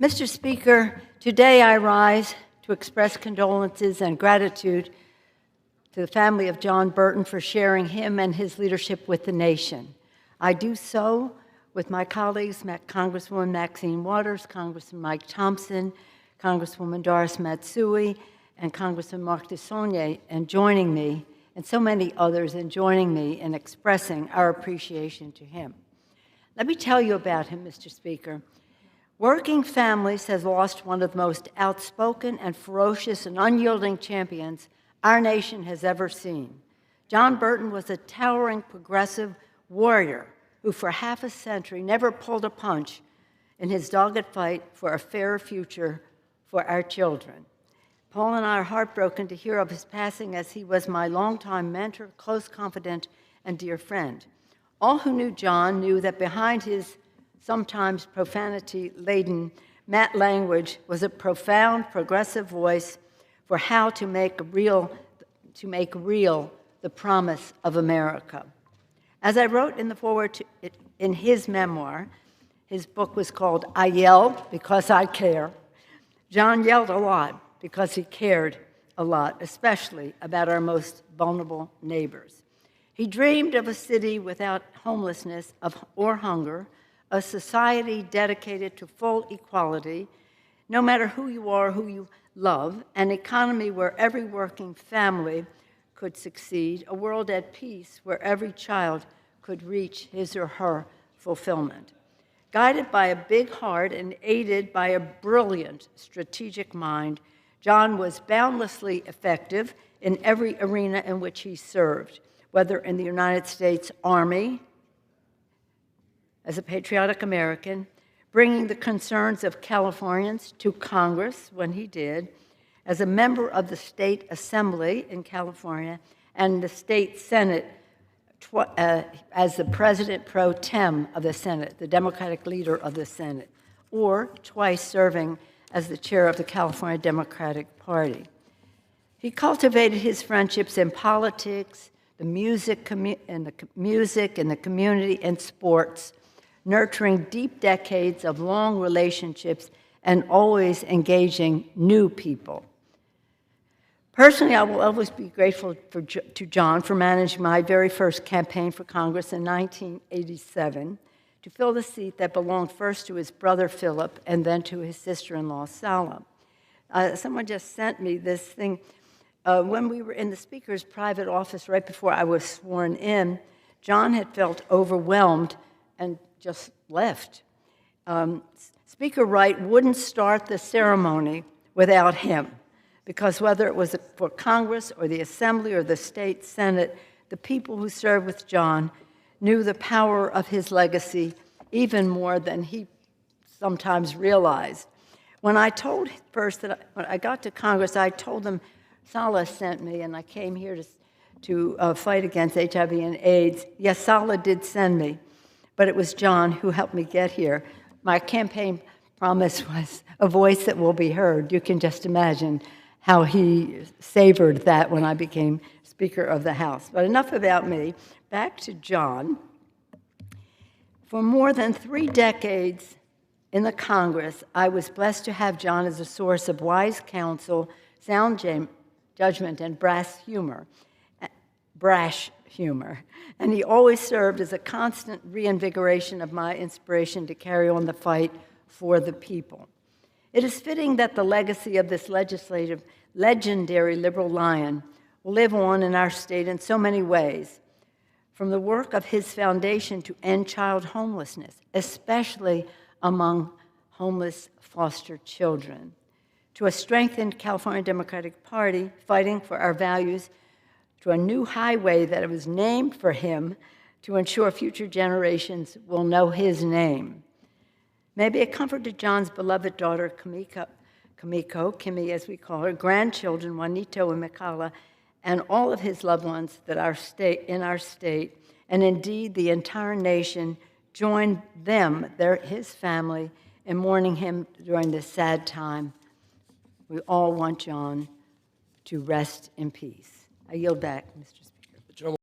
Mr. Speaker, today I rise to express condolences and gratitude to the family of John Burton for sharing him and his leadership with the nation. I do so with my colleagues, Congresswoman Maxine Waters, Congressman Mike Thompson, Congresswoman Doris Matsui, and Congressman Mark DeSaulnier, and joining me, and so many others, in joining me in expressing our appreciation to him. Let me tell you about him, Mr. Speaker. Working Families has lost one of the most outspoken and ferocious and unyielding champions our nation has ever seen. John Burton was a towering progressive warrior who for half a century never pulled a punch in his dogged fight for a fairer future for our children. Paul and I are heartbroken to hear of his passing, as he was my longtime mentor, close confidant, and dear friend. All who knew John knew that behind his sometimes profanity-laden language was a profound, progressive voice for how to make real the promise of America. As I wrote in the foreword in his memoir, his book was called I Yelled Because I Care. John yelled a lot because he cared a lot, especially about our most vulnerable neighbors. He dreamed of a city without homelessness or hunger, a society dedicated to full equality, no matter who you are, who you love, an economy where every working family could succeed, a world at peace where every child could reach his or her fulfillment. Guided by a big heart and aided by a brilliant strategic mind, John was boundlessly effective in every arena in which he served, whether in the United States Army, as a patriotic American, bringing the concerns of Californians to Congress when he did, as a member of the State Assembly in California and the State Senate as the President pro tem of the Senate, the Democratic leader of the Senate, or twice serving as the chair of the California Democratic Party. He cultivated his friendships in politics, the music, in the community, and sports, nurturing deep decades of long relationships and always engaging new people. Personally, I will always be grateful to John for managing my very first campaign for Congress in 1987 to fill the seat that belonged first to his brother Philip and then to his sister-in-law Sala. Someone just sent me this thing. When we were in the Speaker's private office right before I was sworn in, John had felt overwhelmed and just left. Speaker Wright wouldn't start the ceremony without him, because whether it was for Congress or the Assembly or the State Senate, the people who served with John knew the power of his legacy even more than he sometimes realized. When I told first that when I got to Congress, I told them Sala sent me, and I came here to fight against HIV and AIDS. Yes, Sala did send me, but it was John who helped me get here. My campaign promise was a voice that will be heard. You can just imagine how he savored that when I became Speaker of the House. But enough about me. Back to John. For more than 3 decades in the Congress, I was blessed to have John as a source of wise counsel, sound judgment, and brash humor. And he always served as a constant reinvigoration of my inspiration to carry on the fight for the people. It is fitting that the legacy of this legendary liberal lion will live on in our state in so many ways, from the work of his foundation to end child homelessness, especially among homeless foster children, to a strengthened California Democratic Party fighting for our values, to a new highway that was named for him to ensure future generations will know his name. May be a comfort to John's beloved daughter, Kimmy as we call her, grandchildren, Juanito and Mikala, and all of his loved ones in our state, and indeed the entire nation, join his family, in mourning him during this sad time. We all want John to rest in peace. I yield back, Mr. Speaker.